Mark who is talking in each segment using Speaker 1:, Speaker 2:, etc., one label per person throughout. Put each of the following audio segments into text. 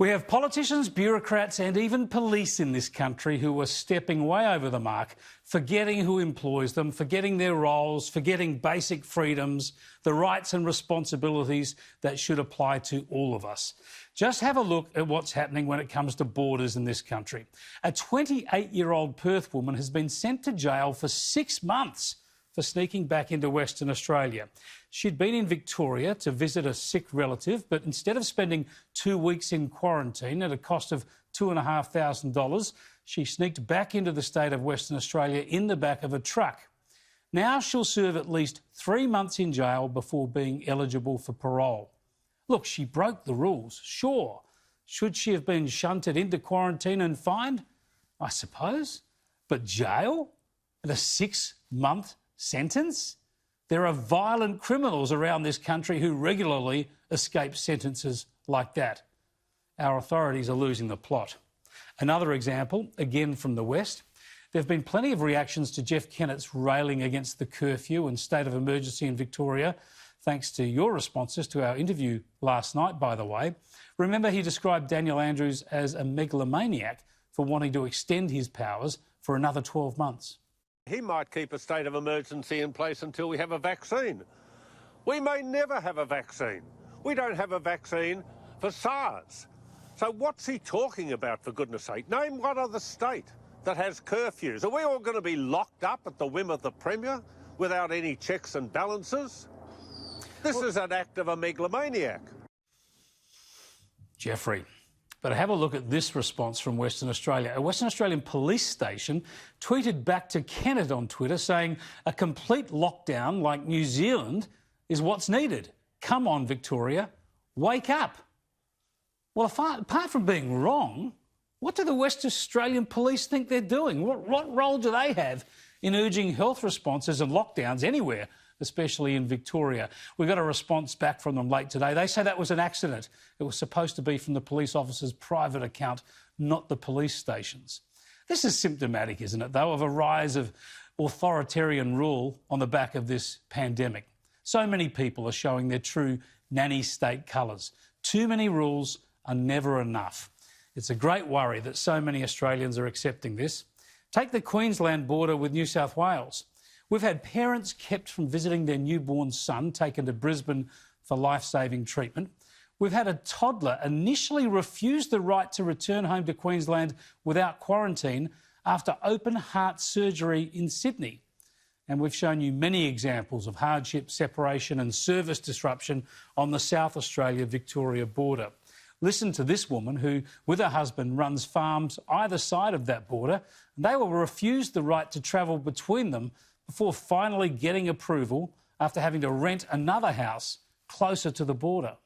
Speaker 1: We have politicians, bureaucrats and even police in this country who are stepping way over the mark, forgetting who employs them, forgetting their roles, forgetting basic freedoms, the rights and responsibilities that should apply to all of us. Just have a look at what's happening when it comes to borders in this country. A 28-year-old Perth woman has been sent to jail for 6 months for sneaking back into Western Australia. She'd been in Victoria to visit a sick relative, but instead of spending 2 weeks in quarantine at a cost of $2,500, she sneaked back into the state of Western Australia in the back of a truck. Now she'll serve at least 3 months in jail before being eligible for parole. Look, she broke the rules, sure. Should she have been shunted into quarantine and fined? I suppose. But jail? At a 6-month sentence? There are violent criminals around this country who regularly escape sentences like that. Our authorities are losing the plot. Another example, again from the West. There have been plenty of reactions to Jeff Kennett's railing against the curfew and state of emergency in Victoria, thanks to your responses to our interview last night, by the way. Remember, he described Daniel Andrews as a megalomaniac for wanting to extend his powers for another 12 months.
Speaker 2: He might keep a state of emergency in place until we have a vaccine. We may never have a vaccine. We don't have a vaccine for SARS. So what's he talking about, for goodness sake? Name one other state that has curfews. Are we all going to be locked up at the whim of the Premier without any checks and balances? This is an act of a megalomaniac.
Speaker 1: Jeffrey. But have a look at this response from Western Australia. A Western Australian police station tweeted back to Kennett on Twitter saying a complete lockdown like New Zealand is what's needed. Come on, Victoria, wake up. Well, apart from being wrong, what do the West Australian police think they're doing? What role do they have in urging health responses and lockdowns anywhere, especially in Victoria? We got a response back from them late today. They say that was an accident. It was supposed to be from the police officer's private account, not the police station's. This is symptomatic, isn't it, though, of a rise of authoritarian rule on the back of this pandemic. So many people are showing their true nanny state colours. Too many rules are never enough. It's a great worry that so many Australians are accepting this. Take the Queensland border with New South Wales. We've had parents kept from visiting their newborn son taken to Brisbane for life-saving treatment. We've had a toddler initially refuse the right to return home to Queensland without quarantine after open heart surgery in Sydney. And we've shown you many examples of hardship, separation and service disruption on the South Australia-Victoria border. Listen to this woman who, with her husband, runs farms either side of that border. And they were refused the right to travel between them before finally getting approval after having to rent another house closer to the border.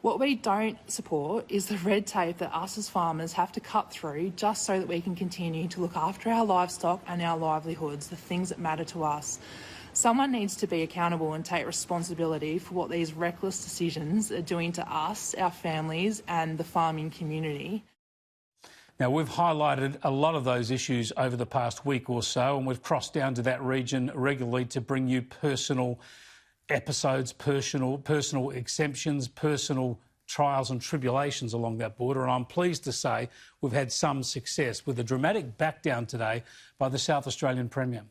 Speaker 3: What we don't support is the red tape that us as farmers have to cut through just so that we can continue to look after our livestock and our livelihoods, the things that matter to us. Someone needs to be accountable and take responsibility for what these reckless decisions are doing to us, our families and the farming community.
Speaker 1: Now, we've highlighted a lot of those issues over the past week or so, and we've crossed down to that region regularly to bring you personal episodes, personal exemptions, personal trials and tribulations along that border. And I'm pleased to say we've had some success with a dramatic backdown today by the South Australian Premier.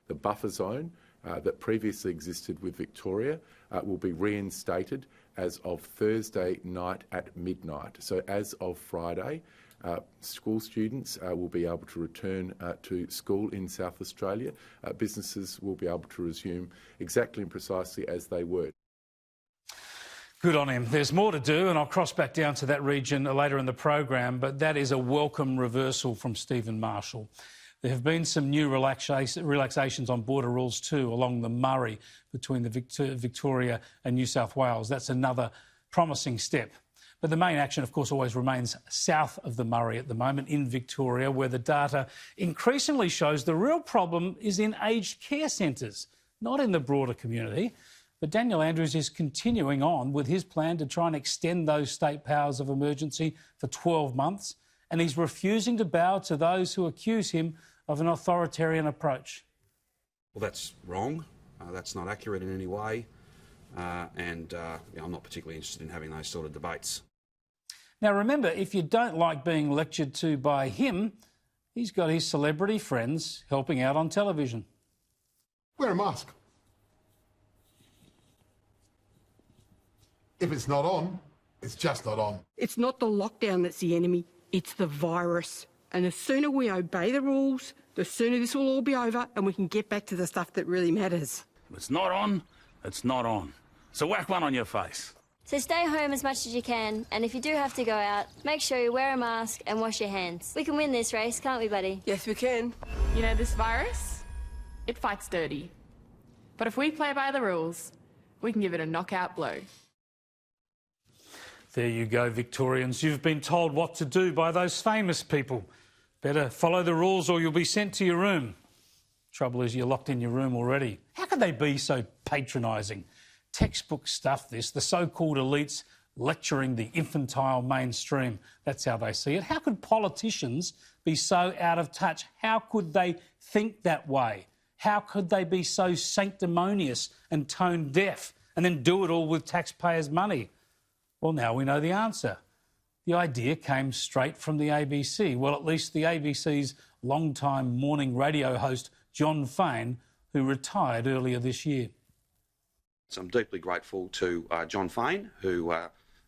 Speaker 4: The buffer zone that previously existed with Victoria will be reinstated as of Thursday night at midnight. So as of Friday, school students will be able to return to school in South Australia. Businesses will be able to resume exactly and precisely as they were.
Speaker 1: Good on him. There's more to do, and I'll cross back down to that region later in the program, but that is a welcome reversal from Stephen Marshall. There have been some new relaxations on border rules too along the Murray between the Victoria and New South Wales. That's another promising step. But the main action, of course, always remains south of the Murray at the moment in Victoria, where the data increasingly shows the real problem is in aged care centres, not in the broader community. But Daniel Andrews is continuing on with his plan to try and extend those state powers of emergency for 12 months, and he's refusing to bow to those who accuse him of an authoritarian approach.
Speaker 5: Well, that's wrong. That's not accurate in any way. I'm not particularly interested in having those sort of debates.
Speaker 1: Now, remember, if you don't like being lectured to by him, he's got his celebrity friends helping out on television.
Speaker 6: Wear a mask. If it's not on, it's just not on.
Speaker 7: It's not the lockdown that's the enemy, it's the virus. And the sooner we obey the rules, the sooner this will all be over and we can get back to the stuff that really matters.
Speaker 8: If it's not on, it's not on. So whack one on your face.
Speaker 9: So stay home as much as you can, and if you do have to go out, make sure you wear a mask and wash your hands. We can win this race, can't we, buddy?
Speaker 7: Yes, we can.
Speaker 10: You know, this virus, it fights dirty. But if we play by the rules, we can give it a knockout blow.
Speaker 1: There you go, Victorians. You've been told what to do by those famous people. Better follow the rules or you'll be sent to your room. Trouble is, you're locked in your room already. How could they be so patronising? Textbook stuff, this. The so-called elites lecturing the infantile mainstream. That's how they see it. How could politicians be so out of touch? How could they think that way? How could they be so sanctimonious and tone deaf and then do it all with taxpayers' money? Well, now we know the answer. The idea came straight from the ABC. Well, at least the ABC's long-time morning radio host, John Fain, who retired earlier this year.
Speaker 5: So I'm deeply grateful to John Fain, who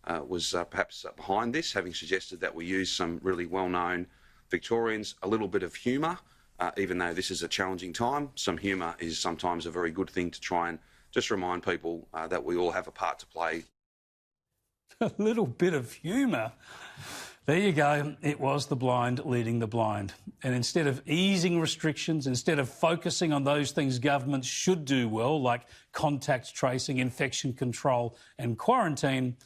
Speaker 5: was perhaps behind this, having suggested that we use some really well-known Victorians, a little bit of humour, even though this is a challenging time. Some humour is sometimes a very good thing to try and just remind people that we all have a part to play.
Speaker 1: A little bit of humour. There you go. It was the blind leading the blind. And instead of easing restrictions, instead of focusing on those things governments should do well, like contact tracing, infection control and quarantine,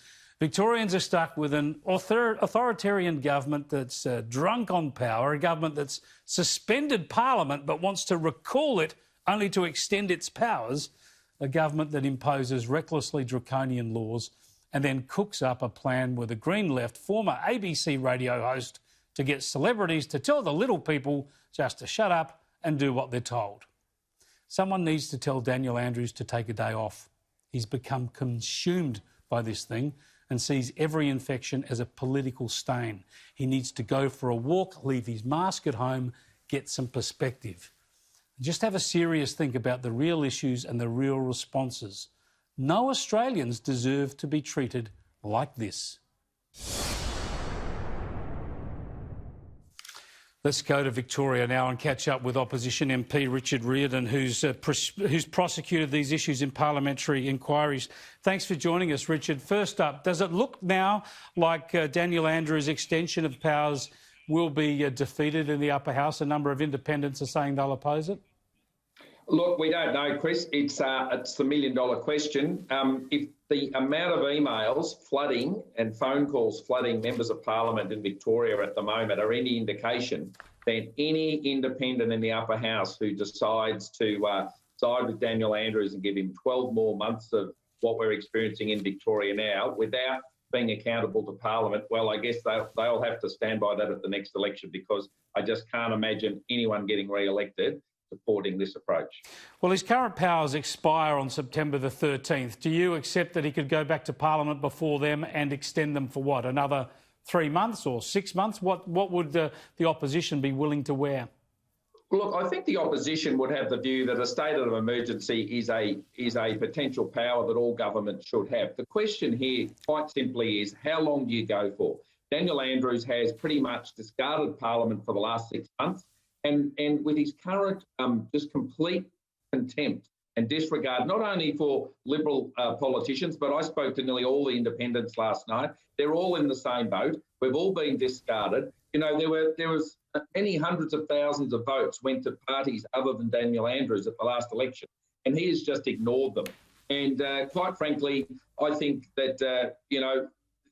Speaker 1: Victorians are stuck with an authoritarian government that's drunk on power, a government that's suspended Parliament but wants to recall it only to extend its powers, a government that imposes recklessly draconian laws and then cooks up a plan with a Green Left former ABC radio host to get celebrities to tell the little people just to shut up and do what they're told. Someone needs to tell Daniel Andrews to take a day off. He's become consumed by this thing and sees every infection as a political stain. He needs to go for a walk, leave his mask at home, get some perspective. Just have a serious think about the real issues and the real responses. No Australians deserve to be treated like this. Let's go to Victoria now and catch up with opposition MP Richard Riordan, who's prosecuted these issues in parliamentary inquiries. Thanks for joining us, Richard. First up, does it look now like Daniel Andrews' extension of powers will be defeated in the upper house? A number of independents are saying they'll oppose it.
Speaker 11: Look, we don't know, Chris. It's the million-dollar question. If the amount of emails flooding and phone calls flooding members of parliament in Victoria at the moment are any indication, then any independent in the upper house who decides to side with Daniel Andrews and give him 12 more months of what we're experiencing in Victoria now without being accountable to Parliament, well, I guess they'll have to stand by that at the next election, because I just can't imagine anyone getting re-elected supporting this approach.
Speaker 1: Well, his current powers expire on September the 13th. Do you accept that he could go back to Parliament before them and extend them for what, another 3 months or 6 months? What would the opposition be willing to wear?
Speaker 11: Look, I think the opposition would have the view that a state of emergency is a potential power that all governments should have. The question here, quite simply, is how long do you go for? Daniel Andrews has pretty much discarded Parliament for the last 6 months. And with his current just complete contempt and disregard, not only for Liberal politicians, but I spoke to nearly all the independents last night. They're all in the same boat. We've all been discarded. You know, there was many hundreds of thousands of votes went to parties other than Daniel Andrews at the last election, and he has just ignored them. And quite frankly, I think that, you know,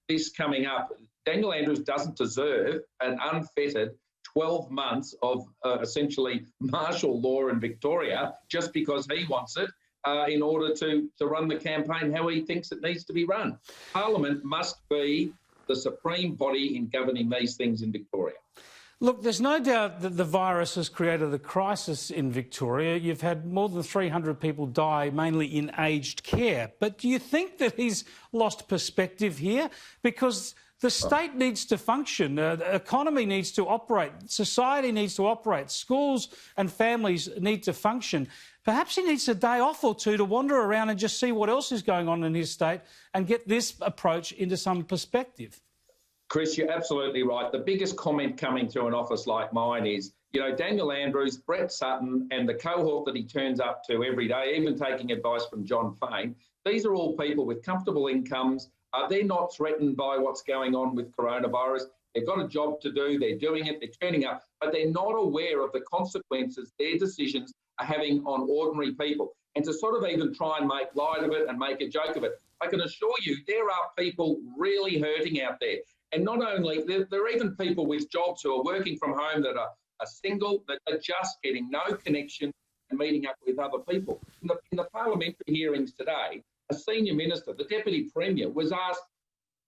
Speaker 11: this coming up, Daniel Andrews doesn't deserve an unfettered 12 months of essentially martial law in Victoria just because he wants it in order to run the campaign how he thinks it needs to be run. Parliament must be the supreme body in governing these things in Victoria.
Speaker 1: Look, there's no doubt that the virus has created a crisis in Victoria. You've had more than 300 people die, mainly in aged care. But do you think that he's lost perspective here? Because the state needs to function, the economy needs to operate, society needs to operate, schools and families need to function. Perhaps he needs a day off or two to wander around and just see what else is going on in his state and get this approach into some perspective.
Speaker 11: Chris, you're absolutely right. The biggest comment coming through an office like mine is, you know, Daniel Andrews, Brett Sutton and the cohort that he turns up to every day, even taking advice from John Fain, these are all people with comfortable incomes. They're not threatened by what's going on with coronavirus. They've got a job to do. They're doing it. They're turning up. But they're not aware of the consequences their decisions are having on ordinary people. And to sort of even try and make light of it and make a joke of it, I can assure you there are people really hurting out there. And not only, there are even people with jobs who are working from home that are single, that are just getting no connection and meeting up with other people. In the parliamentary hearings today, a senior minister, the Deputy Premier, was asked,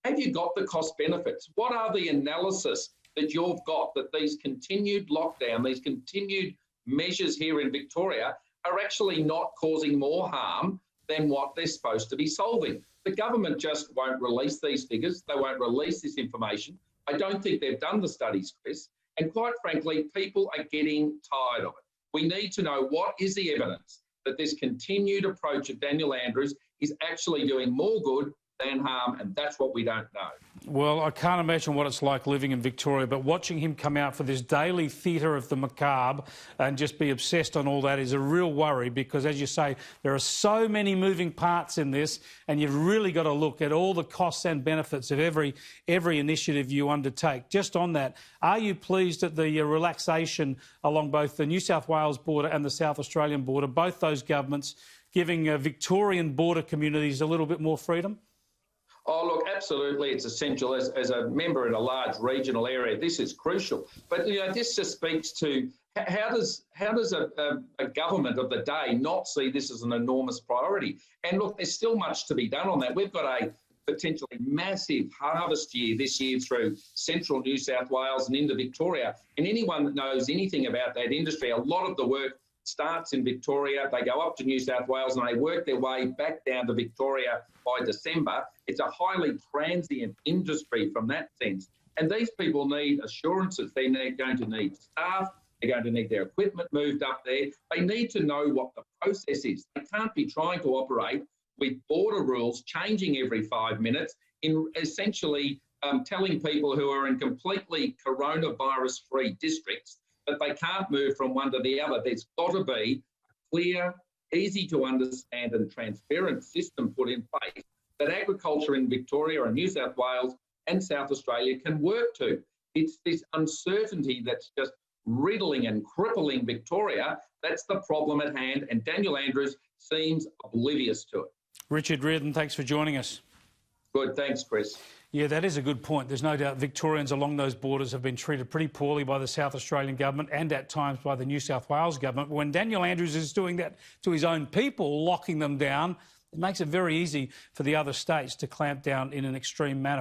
Speaker 11: have you got the cost benefits? What are the analysis that you've got that these continued lockdown, these continued measures here in Victoria are actually not causing more harm than what they're supposed to be solving? The government just won't release these figures. They won't release this information. I don't think they've done the studies, Chris. And quite frankly, people are getting tired of it. We need to know what is the evidence that this continued approach of Daniel Andrews is actually doing more good than harm, and that's what we don't know.
Speaker 1: Well, I can't imagine what it's like living in Victoria, but watching him come out for this daily theatre of the macabre and just be obsessed on all that is a real worry because, as you say, there are so many moving parts in this and you've really got to look at all the costs and benefits of every initiative you undertake. Just on that, are you pleased at the relaxation along both the New South Wales border and the South Australian border, both those governments giving Victorian border communities a little bit more freedom?
Speaker 11: Oh, look, absolutely, it's essential. As a member in a large regional area, this is crucial. But, you know, this just speaks to how does a government of the day not see this as an enormous priority? And, look, there's still much to be done on that. We've got a potentially massive harvest year this year through central New South Wales and into Victoria. And anyone that knows anything about that industry, a lot of the work starts in Victoria, they go up to New South Wales and they work their way back down to Victoria by December. It's a highly transient industry from that sense. And these people need assurances. They're going to need staff. They're going to need their equipment moved up there. They need to know what the process is. They can't be trying to operate with border rules changing every 5 minutes in essentially telling people who are in completely coronavirus-free districts that they can't move from one to the other. There's got to be a clear, easy to understand and transparent system put in place that agriculture in Victoria and New South Wales and South Australia can work to. It's this uncertainty that's just riddling and crippling Victoria. That's the problem at hand, and Daniel Andrews seems oblivious to it.
Speaker 1: Richard Riordan, thanks for joining us.
Speaker 11: Good, thanks, Chris.
Speaker 1: Yeah, that is a good point. There's no doubt Victorians along those borders have been treated pretty poorly by the South Australian government and at times by the New South Wales government. When Daniel Andrews is doing that to his own people, locking them down, it makes it very easy for the other states to clamp down in an extreme manner.